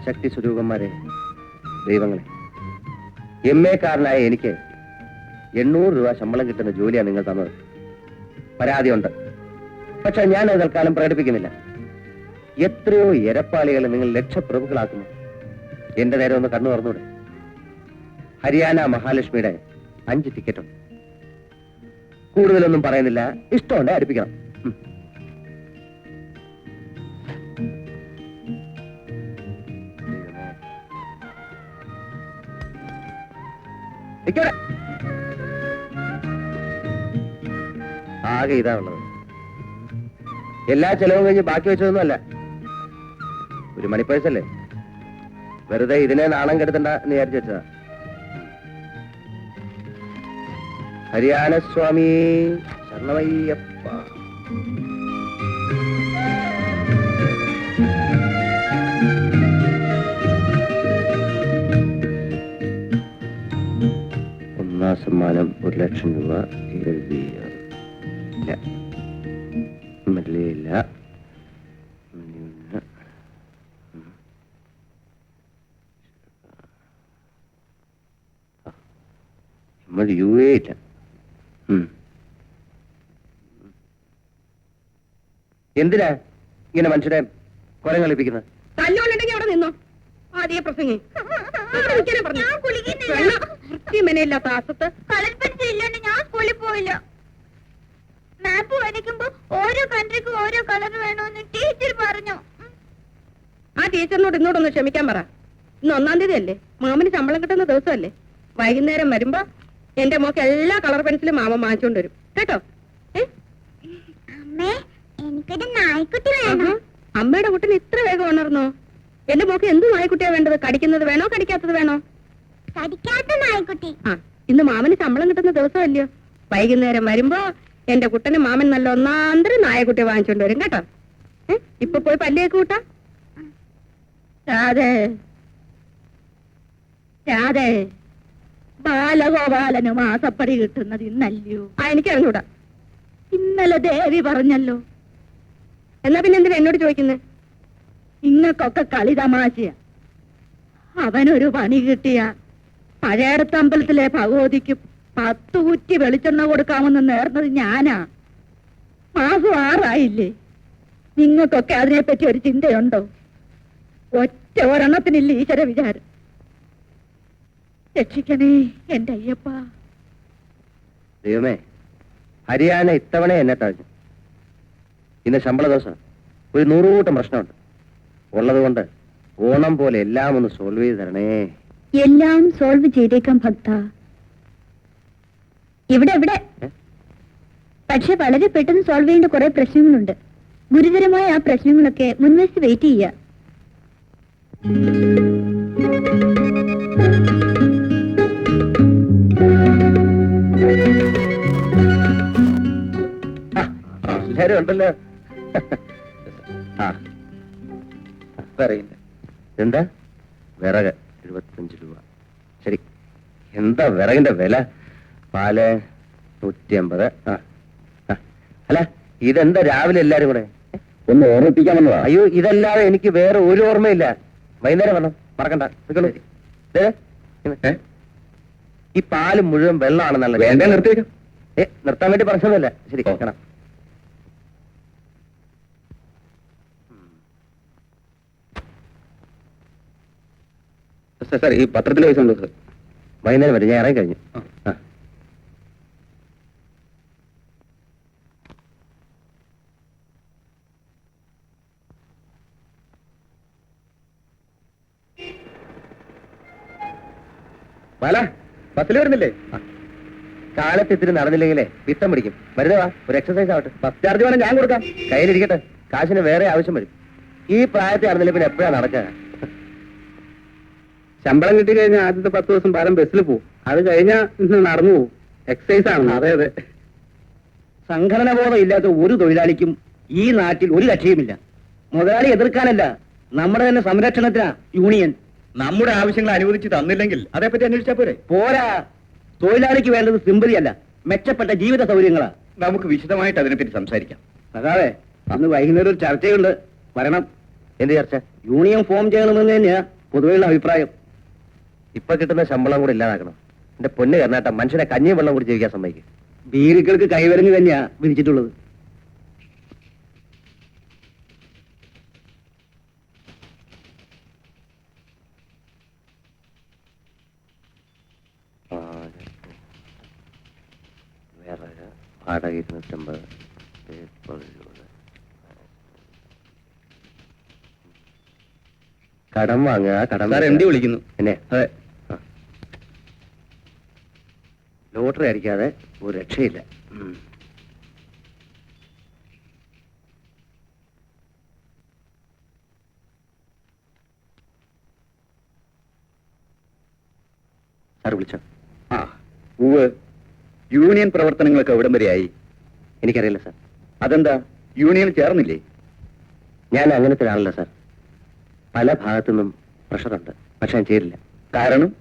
ശക്തി സ്വരൂപന്മാരെ, ദൈവങ്ങളെ, MA കാരനായ എനിക്ക് 800 രൂപ ശമ്പളം കിട്ടുന്ന ജോലിയാണ് നിങ്ങൾ തന്നത്. പരാതിയുണ്ട്, പക്ഷെ ഞാൻ അത് തൽക്കാലം പ്രകടിപ്പിക്കുന്നില്ല. എത്രയോ എരപ്പാളികളെ നിങ്ങൾ ലക്ഷപ്രഭുക്കളാക്കുന്നു. എന്റെ നേരെ ഒന്ന് കണ്ണു തുറന്നൂടെ? ഹരിയാന മഹാലക്ഷ്മിയുടെ 5 ടിക്കറ്റുണ്ട്. കൂടുതലൊന്നും പറയുന്നില്ല, ഇഷ്ടമുണ്ട് അടുപ്പിക്കണം. ആകെ ഇതാ ഉള്ളത്. എല്ലാ ചെലവും കഴിഞ്ഞ് ബാക്കി വെച്ചതൊന്നുമല്ല. ഒരു മണിപ്പേഴ്സല്ലേ, വെറുതെ ഇതിനെ നാണം കെടുത്തണ്ട എന്ന് വിചാരിച്ചു വെച്ചതാ. ഹരിയാന സ്വാമി ശരണമയ്യപ്പ. ഒന്നാം സമ്മാനം 1 ലക്ഷം രൂപ. ഇല്ല, നമ്മൾ UA ഇല്ല. എന്തിനാ ഇങ്ങനെ മനുഷ്യരെ കൊരം കളിപ്പിക്കുന്നത്? തല്ലുകൊണ്ടുണ്ടെങ്കിൽ അവിടെ നിന്നോ. ആദ്യ പ്രസംഗി മെനയില്ലാത്ത ആസത്ത് കളർപെൻസിലില്ലാണ്ട് ഞാൻ സ്കൂളിൽ പോയില്ല. മാപ്പ് വരയ്ക്കുമ്പോ ഓരോ കൺട്രിക്കും ഓരോ കളർ വേണമെന്ന് ടീച്ചർ പറഞ്ഞു. ആ ടീച്ചറിനോട് ഇന്നോടൊന്ന് ക്ഷമിക്കാൻ പറ. ഇന്ന് 1-ാം തീയതി അല്ലേ, മാമന് ശമ്പളം കിട്ടുന്ന ദിവസമല്ലേ. വൈകുന്നേരം വരുമ്പോ എന്റെ മോക്ക് എല്ലാ കളർ പെൻസിലും മാമൻ വാങ്ങിച്ചോണ്ട് വരും കേട്ടോ. അമ്മേ, എനിക്കൊരു നായ്ക്കുട്ടി വേണം. അമ്മയുടെ കുട്ടിന് ഇത്ര വേഗം ഉണർന്നോ? എന്റെ മോക്ക് എന്ത് നായ്ക്കുട്ടിയാ വേണ്ടത്? കടിക്കുന്നത് വേണോ കടിക്കാത്തത് വേണോ? കടിക്കാത്ത നായ്ക്കുട്ടി. ആ, ഇന്ന് മാമന് ശമ്പളം കിട്ടുന്ന ദിവസമല്ലയോ. വൈകുന്നേരം വരുമ്പോ എന്റെ കുട്ടന് മാമൻ നല്ല 1-ാം തരം നായക്കുട്ടിയെ വാങ്ങിച്ചോണ്ട് വരും കേട്ടോ. ഇപ്പൊ പോയി പല്ലിയൊക്കെ കൂട്ടാ. രാധേ രാധേ, ബാലഗോപാലന് മാസപ്പടി കിട്ടുന്നത് ഇന്നല്ലയോ? എനിക്കറിഞ്ഞൂടാ. ഇന്നലെ ദേവി പറഞ്ഞല്ലോ. എന്നാ പിന്നെ എന്തിനാ എന്നോട് ചോദിക്കുന്നത്? ഇങ്ങക്കൊക്കെ കളി തമാശയാ. അവനൊരു പണി കിട്ടിയ പഴയടത്തമ്പലത്തിലെ ഭഗവതിക്ക് 10 കുറ്റി വെളിച്ചെണ്ണ കൊടുക്കാമെന്ന് നേർന്നത് ഞാനാ. മാസം 6 ആയില്ലേ. നിങ്ങൾക്കൊക്കെ അതിനെപ്പറ്റി ഒരു ചിന്തയുണ്ടോ? ഒറ്റ ഒരെണ്ണത്തിനില്ല ഈശ്വര വിചാരം. രക്ഷിക്കണേ എന്റെ അയ്യപ്പ. ദൈവമേ, ഹരിയാന ഇത്തവണ എന്നെ തഴഞ്ഞു. ഇന്ന് ശമ്പള ദിവസം ഒരു 100 കൂട്ടം പ്രശ്നമുണ്ട്. ഉള്ളതുകൊണ്ട് ഓണം പോലെ എല്ലാം ഒന്ന് സോൾവ് ചെയ്ത് തരണേ. എല്ലാം സോൾവ് ചെയ്തേക്കാം ഭക്ത. ഇവിടെ പക്ഷെ വളരെ പെട്ടെന്ന് സോൾവ് ചെയ്യേണ്ട കുറെ പ്രശ്നങ്ങളുണ്ട്. ഗുരുതരമായ ആ പ്രശ്നങ്ങളൊക്കെ മുൻവശത്ത് വെയിറ്റ് ചെയ്യുക. എല്ലാരും ഉണ്ടല്ലോ. എന്താ വിറക് 75 രൂപ. ശരി, എന്താ വിറകിന്റെ വില? പാല് 150. അല്ല, ഇതെന്താ രാവിലെ എല്ലാരും കൂടെ? ഒന്ന് ഓർമ്മിപ്പിക്കാൻ വന്നതാ. അയ്യോ, ഇതല്ലാതെ എനിക്ക് വേറെ ഒരു ഓർമ്മയില്ല. വൈകുന്നേരം വരണം, മറക്കണ്ട. നിൽക്കണു. ദേ, ഇങ്ങനെ. ഈ പാല് മുഴുവൻ വെള്ളമാണെന്നല്ല. വേണ്ട, നിർത്തിയേക്കാം. നിർത്താൻ വേണ്ടി പറഞ്ഞതല്ല. ശരി, ഓ. കാണാം. സാർ, ഈ പത്രത്തിന്റെ പൈസ ഉണ്ടോ സാർ? വൈകുന്നേരം വരും, ഞാൻ ഇറങ്ങി കഴിഞ്ഞു. ആ. ബാല, ബസ്സിൽ വരുന്നില്ലേ? കാലത്ത് ഇത്തിരി നടന്നില്ലെങ്കിലേ പിത്തം പിടിക്കും. വരുന്നേ വാ, ഒരു എക്സസൈസ് ആവട്ടെ. ബസ് ചാർജ് വേണം, ഞാൻ കൊടുക്കാം. കയ്യിലിരിക്കട്ടെ, കാശിന് വേറെ ആവശ്യം വരും. ഈ പ്രായത്തിൽ നടന്നില്ല പിന്നെ എപ്പോഴാ നടക്കുക? ശമ്പളം കിട്ടി കഴിഞ്ഞാൽ ആദ്യത്തെ 10 ദിവസം ബാലം ബസ്സിൽ പോകും. അത് കഴിഞ്ഞാൽ നടന്നു പോകും. എക്സസൈസ് ആണ്. അതെ അതെ. സംഘടന ബോധം ഇല്ലാത്ത ഒരു തൊഴിലാളിക്കും ഈ നാട്ടിൽ ഒരു രക്ഷയുമില്ല. മുതലാളി എതിർക്കാനല്ല, നമ്മുടെ തന്നെ സംരക്ഷണത്തിനാ യൂണിയൻ. നമ്മുടെ ആവശ്യങ്ങൾ അനുവദിച്ച് തന്നില്ലെങ്കിൽ അതേപ്പറ്റി അന്വേഷിച്ചാൽ പോരെ? പോരാ, തൊഴിലാളിക്ക് വേണ്ടത് സിമ്പതിയല്ല, മെച്ചപ്പെട്ട ജീവിത സൗകര്യങ്ങളാ. നമുക്ക് വിശദമായിട്ട് അതിനെപ്പറ്റി സംസാരിക്കാം. അതാവേ, അന്ന് വൈകുന്നേരം ഒരു ചർച്ചയുണ്ട്, വരണം. എന്ത് ചർച്ച? യൂണിയൻ ഫോം ചെയ്യണമെന്ന് തന്നെയാ പൊതുവെയുള്ള അഭിപ്രായം. ഇപ്പൊ കിട്ടുന്ന ശമ്പളം കൂടി ഇല്ലാതാക്കണം. എന്റെ പൊന്ന് കർണാട്ട, മനുഷ്യനെ കഞ്ഞിയും വെള്ളം കൂടി ജീവിക്കാൻ സമ്മതിക്കും. ബീരുക്കൾക്ക് കൈവരഞ്ഞ് തന്നെയാ വിധിച്ചിട്ടുള്ളത്. വേറെ വാടക 250. കടം വാങ്ങുക, കടം. സാർ, എം ഡി വിളിക്കുന്നു. എന്നെ? അതെ. ലോട്ടറി അടിക്കാതെ ഒരു രക്ഷയില്ല. സാർ വിളിച്ചോ? ആ, ഉവ്വ്. യൂണിയൻ പ്രവർത്തനങ്ങളൊക്കെ എവിടം വരെയായി? എനിക്കറിയില്ല സാർ. അതെന്താ, യൂണിയൻ ചേർന്നില്ലേ? ഞാൻ അങ്ങനത്തെ ഒരാളല്ല സാർ. പല ഭാഗത്തുനിന്നും പ്രഷറുണ്ട്, പക്ഷെ ഞാൻ ചേരില്ല. കാരണം?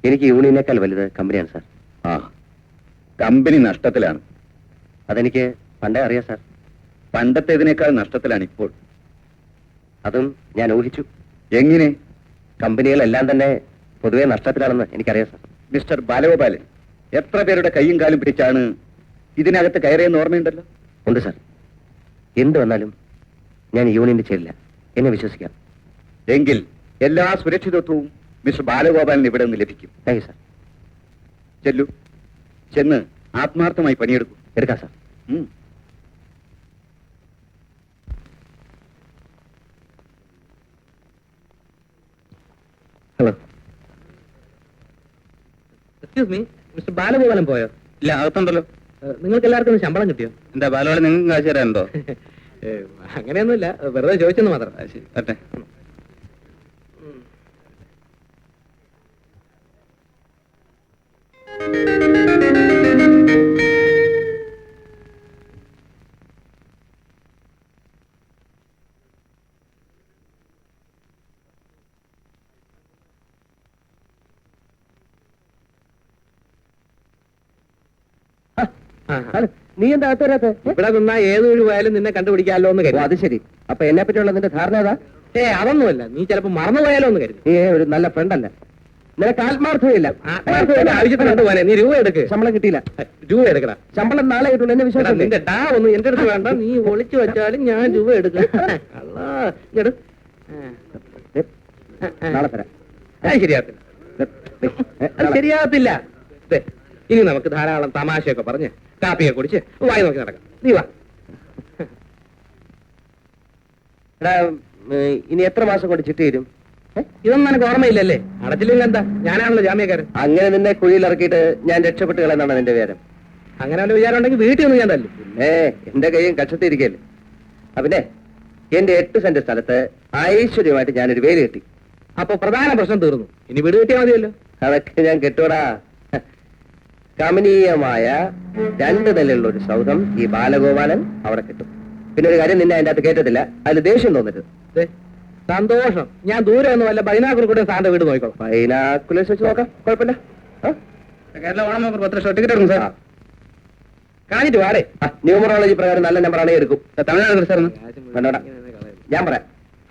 എനിക്ക് യൂണിയനേക്കാൾ വലുത് കമ്പനിയാണ് സാർ. ആ, കമ്പനി നഷ്ടത്തിലാണ്. അതെനിക്ക് പണ്ടേ അറിയാം സാർ. പണ്ടത്തേതിനേക്കാൾ നഷ്ടത്തിലാണ് ഇപ്പോൾ. അതും ഞാൻ ഊഹിച്ചു. എങ്ങനെ? കമ്പനികളെല്ലാം തന്നെ പൊതുവെ നഷ്ടത്തിലാണെന്ന് എനിക്കറിയാം സാർ. മിസ്റ്റർ ബാലഗോപാലൻ, എത്ര പേരുടെ കൈയും കാലും പിടിച്ചാണ് ഇതിനകത്ത് കയറിയെന്ന് ഓർമ്മയുണ്ടല്ലോ? ഉണ്ട് സാർ. എന്ത് വന്നാലും ഞാൻ യൂണിയനിൽ ചേരില്ല, എന്നെ വിശ്വസിക്കാം. എങ്കിൽ എല്ലാ സുരക്ഷിതത്വവും മിസ്റ്റർ ബാലഗോപാലിന് ഇവിടെ നിന്ന് ലഭിക്കും. Thank you sir. ചെല്ലു, ചെന്ന് ആത്മാർത്ഥമായി പണിയെടുക്കും. എടുക്കാം sir. Hello, excuse me, mister Balagopalan പോയോ? ഇല്ല, അകത്തുണ്ടല്ലോ. നിങ്ങൾക്ക് എല്ലാവർക്കും ശമ്പളം കിട്ടിയോ? എന്താ ബാലഗോപാലൻ, നിങ്ങൾക്ക് കാശ് തരാനുണ്ടോ? അങ്ങനെയൊന്നുമില്ല, വെറുതെ ചോദിച്ചെന്ന് മാത്രം. വരട്ടെ. നീ എന്താ അകത്ത് വരാത്തെ? ഇവിടെ നിന്നാ ഏത് വഴി പോയാലും നിന്നെ കണ്ടുപിടിക്കാമല്ലോ എന്ന് ഓ, കരുതി. അത് ശരി. അപ്പൊ എന്നെ പറ്റിയുള്ള നിന്റെ ധാരണ ഏതാ? അതൊന്നുമല്ല, നീ ചിലപ്പോ മറന്നുപോയാലോ എന്ന് കരുതി. നീ ഒരു നല്ല ഫ്രണ്ടല്ല. നിനക്ക് ആത്മാർത്ഥമില്ല. ആത്മാർത്ഥതയുടെ ആവശ്യത്തിന് കൊണ്ടുപോകാനേ, നീ രൂപ എടുക്ക്. ശമ്പളം കിട്ടിയില്ല. രൂപ എടുക്കടാ. ശമ്പളം നാളെ കിട്ടുള്ളൂ, എന്നെ എടാ, വിശ്വാസം നിന്റെ ഡാ ഒന്നും എന്റെ അടുത്ത് വേണ്ട, നീ ഒളിച്ചു വെച്ചാലും ഞാൻ രൂപ എടുക്കാം. നാളെ തരാം. ശരിയാകത്തില്ല, അത് ശരിയാകത്തില്ല. ദേ, ഇനി നമുക്ക് ധാരാളം തമാശയൊക്കെ പറഞ്ഞ് കാപ്പിയൊക്കെ കുടിച്ച് വായി നോക്കി നടക്കാം. നീ വാ. എടാ, ഇനി എത്ര മാസം കൊണ്ട് ചിട്ടി തരും? ഇതൊന്നും എനിക്ക് ഓർമ്മയില്ലല്ലേ? അടച്ചില്ലെങ്കിൽ എന്താ, ഞാനാണല്ലോ ജാമ്യക്കാരൻ. അങ്ങനെ നിന്നെ കുഴിയിൽ ഇറക്കിയിട്ട് ഞാൻ രക്ഷപ്പെട്ട് കളയെന്നാണ് നിന്റെ വിചാരം? അങ്ങനെ വല്ല വിചാരം ഉണ്ടെങ്കിൽ വീട്ടിൽ നിന്ന് ഞാൻ തല്ലും. എന്റെ കൈയും കക്ഷത്തിരിക്കല്ലേ. പിന്നെ എന്റെ 8 സെന്റ് സ്ഥലത്ത് ഐശ്വര്യമായിട്ട് ഞാനൊരു വേലി കെട്ടി. അപ്പൊ പ്രധാന പ്രശ്നം തീർന്നു. ഇനി വീട് കിട്ടിയാൽ മതിയല്ലോ. അതൊക്കെ ഞാൻ കെട്ടൂടാ. കമനീയമായ 2 നിലയുള്ള ഒരു സൗധം ഈ ബാലഗോപാലൻ അവിടെ കിട്ടും. പിന്നെ ഒരു കാര്യം, നിന്നെ അതിന്റെ അകത്ത് കേട്ടത്തില്ല, അതിൽ ദേഷ്യം തോന്നരുത്. ദേ, സന്തോഷം. ഞാൻ ദൂരെ ഒന്നും വല്ല ബൈനാക്കുറി കൂടെ സാറിന്റെ വീട് നോക്കിക്കോളാം. ബൈനാക്കുലേഴ്സ് വെച്ച് നോക്കാം, കുഴപ്പമില്ല. കേരള ഓണം 10 ലക്ഷം ടിക്കറ്റ് എടുക്കും സാർ. കാണിട്ട് വാടേ. ന്യൂമറോളജി പ്രകാരം നല്ല നമ്പറാണെങ്കിൽ എടുക്കും. തമിഴ്നാട് സാർ വേണ്ട, ഞാൻ പറയാം.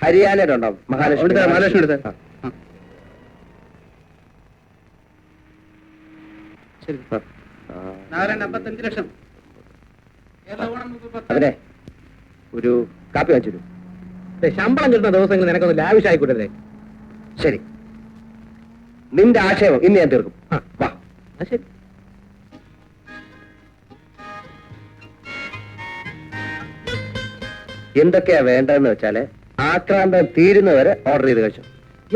ഹരിയാനയുടെ ഉണ്ടോ മഹാലക്ഷ്മി? മഹാലക്ഷ്മി എടുത്തേ. ആ. ശരി. ആ. 4.55 ലക്ഷം. അതിനെ ഒരു കാപ്പി വാങ്ങിച്ചു. ശമ്പളം കിട്ടുന്ന ദിവസങ്ങൾ നിനക്കൊന്ന് ലാവിഷായിക്കൂട്ടല്ലേ? ശരി, നിന്റെ ആശയം ഇന്ന് ഞാൻ തീർക്കും. ആ. വാ. ശരി. എന്തൊക്കെയാ വേണ്ടതെന്ന് വെച്ചാല് ആക്രാന്തം തീരുന്നവരെ ഓർഡർ ചെയ്ത് കഴിച്ചു.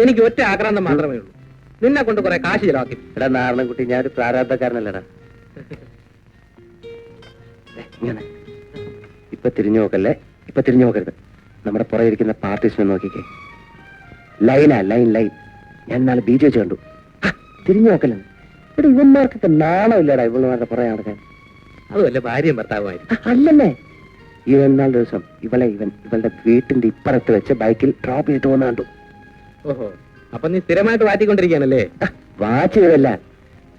എനിക്ക് ഒറ്റ ആക്രാന്തം മാത്രമേ ഉള്ളൂ. നിന്നെ കൊണ്ട് കുറെ കാശ് ചിലവാക്കി. എടാ നാരണൻകുട്ടി, ഞാനൊരു പ്രാരാബ്ധക്കാരനല്ലടാ. ഇങ്ങനെ ഇപ്പൊ തിരിഞ്ഞു നോക്കല്ലേ, ഇപ്പൊ തിരിഞ്ഞു നോക്കരുത്. നമ്മുടെ പുറകെ ഇരിക്കുന്ന പാർട്ടീസിനെ നോക്കിക്കേ. ലൈനാ, ലൈൻ ലൈൻ. ഞാൻ നാളെ ബീച്ച് വെച്ച് കണ്ടു. തിരിഞ്ഞു നോക്കല്ലേ. ഇവിടെ ഇവന്മാർക്കൊക്കെ നാണമില്ലടാ ഇവളുമാരുടെ പുറകെ നടക്കാൻ. അതുമല്ല ഭാര്യയും ഭർത്താവുമായിരുന്നു. അല്ലല്ലേ, ഇവൻ നാല് ദിവസം ഇവളുടെ വീട്ടിന്റെ ഇപ്പുറത്ത് വെച്ച് ബൈക്കിൽ ഡ്രോപ്പ് ചെയ്തിട്ട് വന്നു കണ്ടു. ഓഹോ, അപ്പൊ നീ സ്ഥിരമായിട്ട് വാറ്റിക്കൊണ്ടിരിക്കാനല്ലേ? വാച്ച് ചെയ്തല്ല,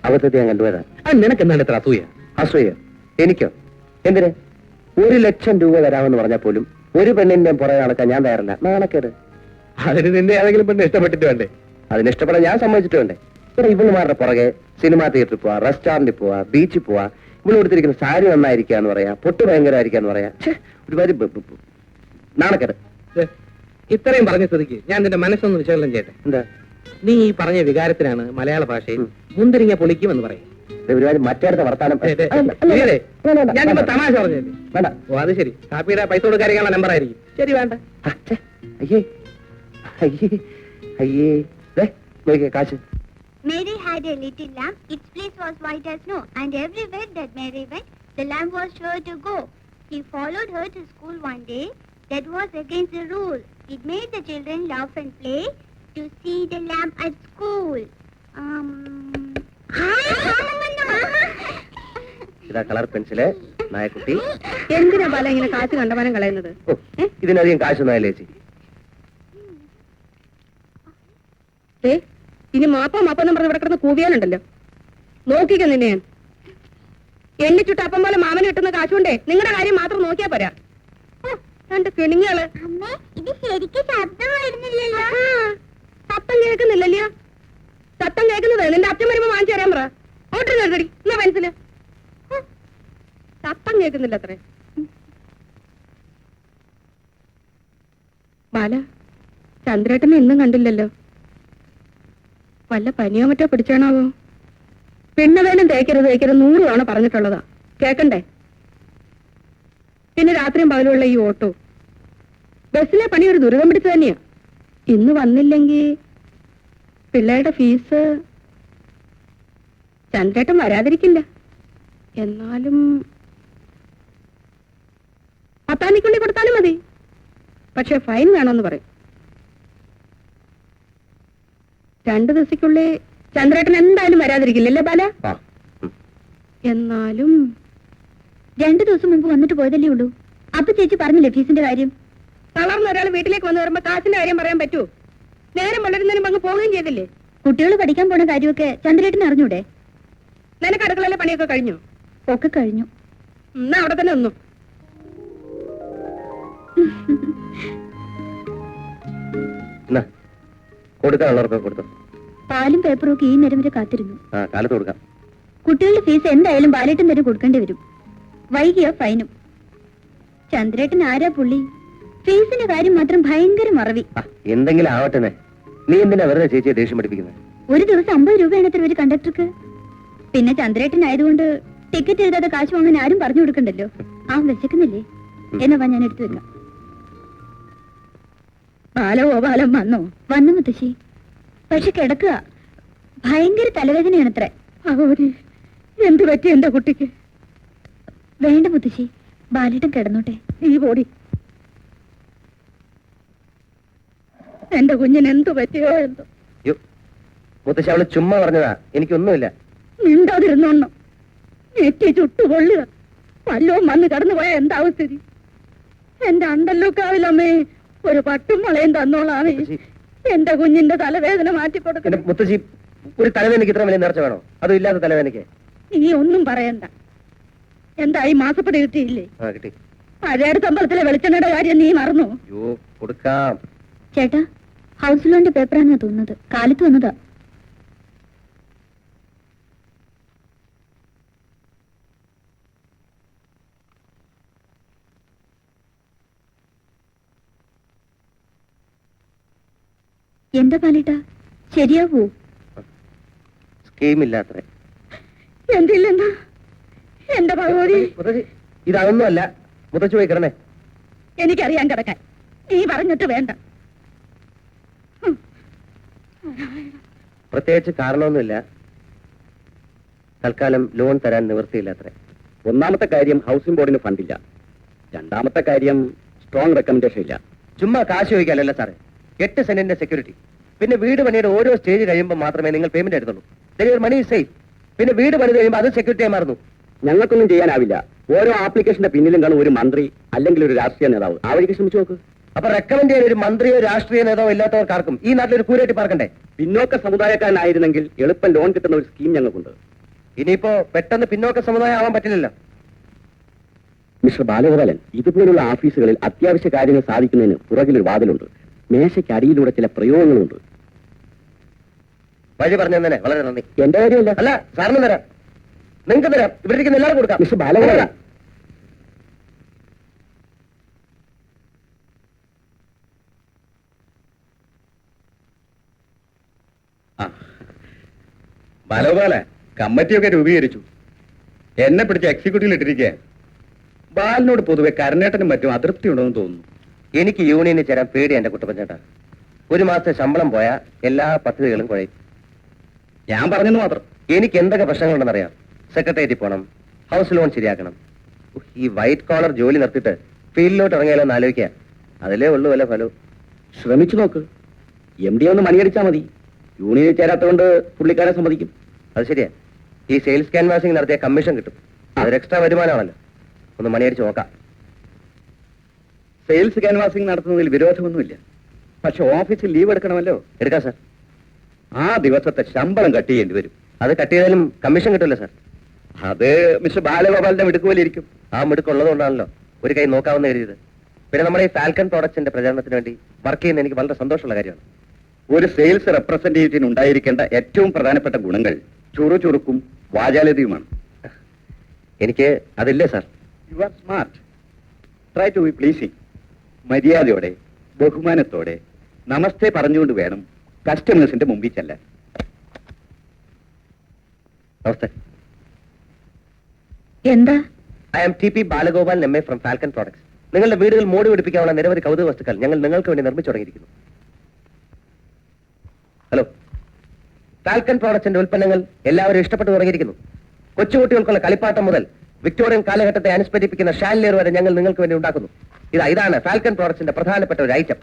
അബദ്ധത്തെ ഞാൻ കണ്ടുപോയതാ. അത് നിനക്ക് എന്താണ് ഇത്ര അസൂയ? അസൂയ എനിക്കോ? എന്തിന്? 1 ലക്ഷം രൂപ തരാമെന്ന് പറഞ്ഞാൽ പോലും ഒരു പെണ്ണിന്റെ പുറകെ നടക്കാൻ ഞാൻ തയ്യാറല്ല. നാണക്കേട്. അതിന് നിന്റെ ഏതെങ്കിലും പെണ്ണ് ഇഷ്ടപ്പെട്ടിട്ട് വേണ്ടേ? അതിനിഷ്ടപ്പെടാൻ ഞാൻ സമ്മതിച്ചിട്ട് വേണ്ടേ? ഇവിടെ ഇവളുമാരുടെ പുറകെ സിനിമാ തിയേറ്ററിൽ പോവാ, റെസ്റ്റോറന്റിൽ പോവാ, ബീച്ചിൽ പോവാ. ഇവിടെ കൊടുത്തിരിക്കുന്ന സാരി നന്നായിരിക്കാന്ന് പറയാ, പൊട്ട് ഭയങ്കരമായിരിക്കാന്ന് പറയാ. ഒരുപാട് നാണക്കേട്. ദേ, ഇത്രയും പറഞ്ഞ സ്ഥിതിക്ക് ഞാൻ നിന്റെ മനസ്സൊന്ന് വിശകലനം ചെയ്യട്ടെ. എന്താ? നീ ഈ പറഞ്ഞ വികാരത്തിനാണ് മലയാള ഭാഷയിൽ മുന്തിരിങ്ങ പൊളിക്കുമെന്ന് പറയും. ഒരുപാട് മറ്റേടത്തെ വർത്താനം. ഞാനിപ്പോ തമാശ പറഞ്ഞല്ലേ? വേണ്ട. ഓ അത് ശരി. കാപ്പിയുടെ പൈസ കൊടുക്കാനുള്ള നമ്പർ ആയിരിക്കും. ശരി, വേണ്ട. അയ്യേ അയ്യേ അയ്യേ. നോക്കിയേ കാശ്. Mary had a little lamb. Its fleece was white as snow, and everywhere that Mary went, the lamb was sure to go. He followed her to school one day. That was against the rule. It made the children laugh and play to see the lamb at school. ഇതാ colour pencil, നായക്കുട്ടി. എന്തിനാ ബാല ഇങ്ങനെ കാശ് കണ്ടമാനം കളയുന്നത്? ഓ, ഇതിനധികം കാശൊന്നും ആയില്ലേ ചേച്ചി? ഇനി മാപ്പം പറഞ്ഞ് ഇവിടെ കിടന്ന് കൂവിയാലുണ്ടല്ലോ. നോക്കിക്ക നിന്നെ ഞാൻ. എണ്ണിച്ചുട്ട് അപ്പം പോലെ മാമന് കിട്ടുന്ന കാശുകൊണ്ടേ നിങ്ങളുടെ കാര്യം മാത്രം നോക്കിയാ പോരാ. രണ്ട് കിണിങ്ങള്. ഇത് ശരിക്കും ശബ്ദം വരുന്നില്ലല്ലോ. ശബ്ദം കേൾക്കുന്നില്ലല്ലോ. ശബ്ദം കേൾക്കുന്നത് നിന്റെ അച്ഛൻ വരുമ്പോ വാങ്ങിച്ചു തരാൻ പറ. ഓട്ടർ കേട്ടടി എന്നാ പെൻസില്. ശബ്ദം കേൾക്കുന്നില്ല അത്രേ. ബാല, ചന്ദ്രേട്ടനെ ഇന്നും കണ്ടില്ലല്ലോ. വല്ല പനിയോ മറ്റോ പിടിച്ചാണാവോ? പെണ്ണവേലും തേക്കരുത് 100 തവണ പറഞ്ഞിട്ടുള്ളതാ. കേക്കണ്ടേ? പിന്നെ രാത്രിയും പകലുമുള്ള ഈ ഓട്ടോ ബസ്സിലെ പണി ഒരു ദുരിതം പിടിച്ചു തന്നെയാ. ഇന്ന് വന്നില്ലെങ്കിൽ പിള്ളേരുടെ ഫീസ് ചന്ദ്രേട്ടൻ വരാതിരിക്കില്ല. എന്നാലും 10 മണിക്കുള്ളിൽ കൊടുത്താലും മതി. പക്ഷെ ഫൈൻ വേണമെന്ന് പറയും. 2 ദിവസക്കുള്ളിൽ ചന്ദ്രേട്ടൻ എന്തായാലും വരാതിരിക്കില്ലല്ലേ ബാല? എന്നാലും 2 ദിവസം മുമ്പ് വന്നിട്ട് പോയതല്ലേ ഉള്ളൂ. അപ്പൊ ചേച്ചി പറഞ്ഞില്ലേ ഫീസിന്റെ കാര്യം? തളർന്ന ഒരാൾ വീട്ടിലേക്ക് വന്നു വരുമ്പോ കാശിന്റെ കാര്യം പറയാൻ പറ്റുമോ? നേരം വളരുന്നതിനും അങ്ങ് പോവുകയും ചെയ്തില്ലേ? കുട്ടികൾ പഠിക്കാൻ പോണ കാര്യമൊക്കെ ചന്ദ്രേട്ടന് അറിഞ്ഞൂടെ? നിനക്ക് അടുക്കളയിലെ പണിയൊക്കെ കഴിഞ്ഞു? ഒക്കെ കഴിഞ്ഞു. എന്നാ അവിടെ തന്നെ ഒന്നു. കൊടുക്കാനുള്ളവർക്കൊക്കെ കൊടുത്തു. പാലും പേപ്പറും ഒക്കെ ഈ നേരം വരെ കാത്തിരുന്നു. കാലത്ത് കൊടുക്കാം. കുട്ടികളുടെ ഫീസ് എന്തായാലും ബാലേട്ടൻ തന്നെ കൊടുക്കേണ്ടി വരും. വൈകിയോ ഫൈനും. ചന്ദ്രേട്ടൻ ആരാ പുള്ളി? ഫീസിന്റെ കാര്യം മാത്രം ഭയങ്കര മറവി. എന്തെങ്കിലും ആവട്ടെ. നീ എന്തിനാ വെറുതെ ചേച്ചിയെ ദേഷ്യം പഠിപ്പിക്കുന്നത്? ഒരു ദിവസം 50 രൂപയാണ് എത്ര ഒരു കണ്ടക്ടർക്ക്. പിന്നെ ചന്ദ്രേട്ടൻ ആയതുകൊണ്ട് ടിക്കറ്റ് എഴുതാതെ കാശ് വാങ്ങാൻ ആരും പറഞ്ഞു കൊടുക്കണ്ടല്ലോ. വിശക്കുന്നില്ലേ? എന്നാ ഞാൻ എടുത്തു വെക്കാം. ബാലഗോപാലം വന്നോ? വന്നു മുത്തശ്ശി. പക്ഷെ കിടക്കുക. ഭയങ്കര തലവേദനയാണത്രേ. എന്ത് പറ്റി എന്റെ കുട്ടിക്ക്? വേണ്ട മുത്തശ്ശി, ബാലേട്ടൻ കിടന്നോട്ടെ. ഈ ബോഡി എന്റെ കുഞ്ഞിന് എന്തു പറ്റിയോ എന്തോ. മുത്തശ്ശി അവള് ചുമ്മാ പറഞ്ഞതാ, എനിക്കൊന്നുമില്ല. മിണ്ടാതിരുന്നോണം. നെറ്റി ചുട്ടുപൊള്ളുക. വല്ലവും വന്ന് കടന്നു പോയാ എന്താവും സ്ഥിതി? എന്റെ അണ്ടല്ലോ കാവിലമ്മേ, ഒരു പട്ടും വളയും തന്നോളാമേ. എന്റെ കുഞ്ഞിന്റെ തലവേദന മാറ്റിക്കൊടുക്കണം. മുത്തശ്ശി, ഒരു തലവേദനയ്ക്ക് ഇത്ര വലിയ നേർച്ച വേണോ? അതും ഇല്ലാത്ത തലവേദനയ്ക്ക് നീ ഒന്നും പറയണ്ട. എന്തായി മാസപ്പടി കിട്ടിയില്ലേ? ആ കിട്ടി. പഴയടുത്ത അമ്പലത്തിലെ വെളിച്ചെണ്ണയുടെ കാര്യം നീ മറന്നു? യോ കൊടുക്കാം. ചേട്ടാ, ഹൗസ് ലോണിന്റെ പേപ്പറാണെന്നാ തോന്നുന്നത്. കാലത്ത് വന്നതാ. എന്താ പാലിട്ടാ, ശരിയാവൂ? സ്കീമില്ലാത്രേ. എന്തില്ലെന്നാ എന്റെ ഭഗവതി? മുത്തശ്ശി, ഇതൊന്നുമല്ല. മുത്തശ്ശി പോയി കിടന്നേ. എനിക്കറിയാൻ കിടക്കാൻ. നീ പറഞ്ഞിട്ട് വേണ്ട. പ്രത്യേകിച്ച് കാരണമൊന്നുമില്ല. തൽക്കാലം ലോൺ തരാൻ നിവൃത്തിയില്ല അത്രേ. ഒന്നാമത്തെ കാര്യം ഹൗസിംഗ് ബോർഡിന് ഫണ്ടില്ല. രണ്ടാമത്തെ കാര്യം സ്ട്രോങ് റെക്കമെൻഡേഷൻ ഇല്ല. ചുമ്മാ കാശ് ചോദിക്കാനല്ല സാറേ. 8 സെന്റിന്റെ സെക്യൂരിറ്റി. പിന്നെ വീട് പണിയുടെ ഓരോ സ്റ്റേജ് കഴിയുമ്പോൾ മാത്രമേ നിങ്ങൾ പേയ്മെന്റ് എടുത്തുള്ളൂ. മണി സേഫ്. പിന്നെ വീട് പണിത് കഴിയുമ്പോൾ അത് സെക്യൂരിറ്റിയായി മാറുന്നു. ഞങ്ങൾക്കൊന്നും ചെയ്യാനാവില്ല. ഓരോ ആപ്ലിക്കേഷന്റെ പിന്നിലും കാണും ഒരു മന്ത്രി അല്ലെങ്കിൽ ഒരു രാഷ്ട്രീയ നേതാവ്. ആ വഴിക്ക് ശ്രമിച്ചു നോക്ക്. അപ്പൊ റെക്കമെൻഡ് ചെയ്യാൻ ഒരു മന്ത്രിയോ രാഷ്ട്രീയ നേതാവോ ഇല്ലാത്തവർക്കാർക്കും ഈ നാട്ടിലൊരു കൂരേറ്റി പാർക്കണ്ടേ? പിന്നോക്ക സമുദായക്കാരനായിരുന്നെങ്കിൽ എളുപ്പം ലോൺ കിട്ടുന്ന ഒരു സ്കീം ഞങ്ങൾക്കുണ്ട്. ഇനിയിപ്പോ പെട്ടെന്ന് പിന്നോക്ക സമുദായം ആവാൻ പറ്റില്ലല്ലോ. മിസ്റ്റർ ബാലഗോപാലൻ, ഇതുപോലുള്ള ഓഫീസുകളിൽ അത്യാവശ്യ കാര്യങ്ങൾ സാധിക്കുന്നതിന് പുറകിലൊരു വാതിലുണ്ട്. മേശയ്ക്ക് അടിയിലൂടെ ചില പ്രയോഗങ്ങളുണ്ട്. വഴി പറഞ്ഞു തന്നെ വളരെ നന്ദി. എന്റെ കാര്യമല്ല. അല്ല, സാറിന് തരാം, നിങ്ങൾക്ക് തരാം, ഇവിടെ ഇരിക്കുന്ന എല്ലാവരും കൊടുക്കാം. മിസ്റ്റർ ബാലഗോപാലൻ, ബാലഗോപാല, കമ്മിറ്റിയൊക്കെ രൂപീകരിച്ചു. എന്നെ പിടിച്ച് എക്സിക്യൂട്ടീവിൽ ഇട്ടിരിക്കുക. ബാലിനോട് പൊതുവെ കരനേട്ടനും മറ്റും അതൃപ്തി ഉണ്ടെന്ന് തോന്നുന്നു. എനിക്ക് യൂണിയനിൽ ചേരാൻ പേടി എന്റെ കുട്ടപ്പഞ്ചേട്ടാ. ഒരു മാസത്തെ ശമ്പളം പോയാൽ എല്ലാ പദ്ധതികളും കുഴയും. ഞാൻ പറഞ്ഞെന്ന് മാത്രം. എനിക്ക് എന്തൊക്കെ പ്രശ്നങ്ങളുണ്ടെന്നറിയാം. സെക്രട്ടേറിയറ്റിൽ പോകണം, ഹൗസ് ലോൺ ശരിയാക്കണം. ഈ വൈറ്റ് കോളർ ജോലി നിർത്തിയിട്ട് ഫീൽഡിലോട്ട് ഇറങ്ങിയാലോ എന്ന് ആലോചിക്കുക. അതിലേ ഉള്ളൂ അല്ലേ ഫലവും. ശ്രമിച്ചു നോക്ക്. MD ഒന്ന് മണിയടിച്ചാൽ മതി. യൂണിയനിൽ ചേരാത്തതുകൊണ്ട് പുള്ളിക്കാരെ സമ്മതിക്കും. അത് ശരിയാ. ഈ സെയിൽസ് ക്യാൻവാസിംഗ് നടത്തിയ കമ്മീഷൻ കിട്ടും. അതൊരു എക്സ്ട്രാ വരുമാനമാണല്ലോ. ഒന്ന് മണിയടിച്ച് നോക്കാം. സെയിൽസ് ക്യാൻവാസിംഗ് നടത്തുന്നതിൽ വിരോധമൊന്നുമില്ല. പക്ഷെ ഓഫീസിൽ ലീവ് എടുക്കണമല്ലോ. എടുക്കാം സാർ. ആ ദിവസത്തെ ശമ്പളം കട്ട് ചെയ്യേണ്ടി വരും. അത് കട്ട് ചെയ്താലും കമ്മീഷൻ കിട്ടുമല്ലോ സാർ. അത് മിസ്റ്റർ ബാലഗോപാലിന്റെ മിടുക്കുപോലിരിക്കും. ആ മിടുക്കുള്ളത് കൊണ്ടാണല്ലോ ഒരു കൈ നോക്കാവുന്ന എഴുതിയത്. പിന്നെ നമ്മുടെ ഈ ഫാൽക്കൺ പ്രോഡക്ട്സിന്റെ പ്രചാരണത്തിന് വേണ്ടി വർക്ക് ചെയ്യുന്ന എനിക്ക് വളരെ സന്തോഷമുള്ള കാര്യമാണ്. ഒരു സെയിൽസ് റെപ്രസെന്റേറ്റീവിന് ഉണ്ടായിരിക്കേണ്ട ഏറ്റവും പ്രധാനപ്പെട്ട ഗുണങ്ങൾ ചുറുചുറുക്കും വാചാലതയുമാണ്. എനിക്ക് അതില്ലേ sir. You are smart. Try to be pleasing. മര്യാദയോടെ ബഹുമാനത്തോടെ നമസ്തേ പറഞ്ഞുകൊണ്ട് വേണം കസ്റ്റമേഴ്സിന്റെ മുമ്പിൽ ചെല്ലാൻ. നമസ്തേ. എന്താ? I am TP Balagopal MA from Falcon products. നിങ്ങളുടെ വീടുകൾ മോടി പിടിപ്പിക്കാനുള്ള നിരവധി കൗതുക വസ്തുക്കൾ ഞങ്ങൾ നിങ്ങൾക്ക് വേണ്ടി നിർമ്മിച്ചു തുടങ്ങിയിരിക്കുന്നു. ഹലോ. ഫാൽക്കൺ പ്രോഡക്ട്സിന്റെ ഉൽപ്പന്നങ്ങൾ എല്ലാവരും ഇഷ്ടപ്പെട്ടു തുടങ്ങിയിരിക്കുന്നു. കൊച്ചുകുട്ടികൾക്കുള്ള കളിപ്പാട്ടം മുതൽ വിക്ടോറിയൻ കാലഘട്ടത്തെ അനുസ്മരിപ്പിക്കുന്ന ഷാൻലിയർ വരെ ഞങ്ങൾ നിങ്ങൾക്ക് വേണ്ടി ഉണ്ടാക്കുന്നു. ഇതാണ് ഫാൽക്കൺ പ്രോഡക്ട്സിന്റെ പ്രധാനപ്പെട്ട ഒരു ഐറ്റം.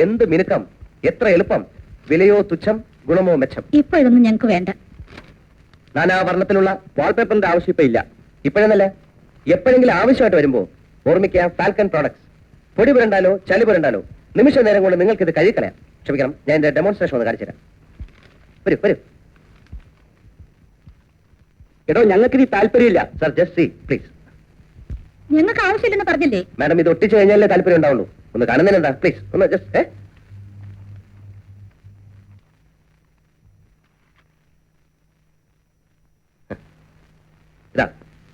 എന്ത് മിനുക്കം, എത്ര എളുപ്പം, വിലയോ തുച്ഛം, ഗുണമോ മെച്ചം. ഇപ്പൊ ഇതൊന്നും ഞങ്ങൾക്ക് വേണ്ട. നാനാവർണ്ണത്തിലുള്ള വാൾപേപ്പറിന്റെ ആവശ്യം ഇപ്പൊ ഇല്ല. ഇപ്പോഴെന്നല്ല, എപ്പോഴെങ്കിലും ആവശ്യമായിട്ട് വരുമ്പോ ഓർമ്മിക്കാം ഫാൽക്കൺ പ്രോഡക്ട്സ്. പൊടി പുരണ്ടാലോ ചളി പുരണ്ടാലോ നിമിഷ നേരം കൊണ്ട് നിങ്ങൾക്ക് ഇത് കഴിക്കളയാം. ക്ഷമിക്കണം, ഞാൻ എന്റെ ഡെമോൺസ്ട്രേഷൻ ഒന്ന് കാണിച്ചു തരാം. വരൂ വരൂ. എടോ, ഞങ്ങൾക്കിത് താല്പര്യമില്ല. Sir, just see please. ഞങ്ങൾക്ക് ആവശ്യമില്ലെന്ന് പറഞ്ഞില്ലേ? മാഡം, ഇത് ഒട്ടിച്ചു കഴിഞ്ഞാലേ താല്പര്യം ഉണ്ടാവുള്ളൂ. ഒന്ന് കാണുന്നതിനെന്താ? പ്ലീസ് ഒന്ന് ജസ്റ്റ്. ഇതാ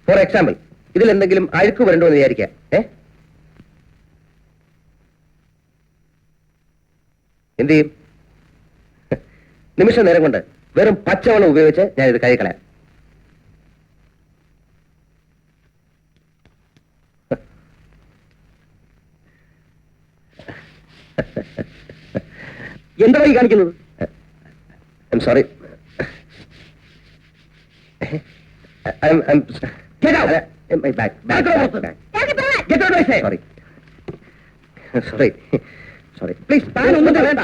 ഫോർ എക്സാമ്പിൾ. ഇതിൽ എന്തെങ്കിലും അഴുക്ക് വരണ്ടോ എന്ന് വിചാരിക്കാം. എന്ത് ചെയ്യും? നിമിഷ നേരം കൊണ്ട് വെറും പച്ചവെള്ളം ഉപയോഗിച്ച് ഞാൻ ഇത് കഴിക്കളയാം. എന്താ ഈ കാണിക്കുന്നത്? I'm sorry. Get out! My bag. Get out, I say! Sorry. Please. താൻ ഒന്നും വേണ്ട.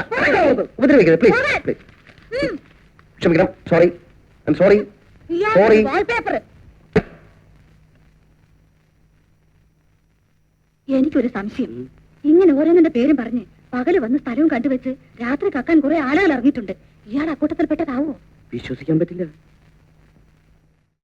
ഉപദ്രവിക്കരുത്. Please. ക്ഷമിക്കണം. Sorry. I'm sorry. Sorry. Wallpaper. എനിക്കൊരു സംശയം. ഇങ്ങനെ ഓരോന്നിന്റെ പേരും പറഞ്ഞ് പകല് വന്ന് സ്ഥലവും കണ്ടുവെച്ച് രാത്രി കക്കാൻ കുറെ ആളുകൾ ഇറങ്ങിയിട്ടുണ്ട്. ഇയാൾ അക്കൂട്ടത്തിൽപ്പെട്ടതാവോ? വിശ്വസിക്കാൻ പറ്റില്ല.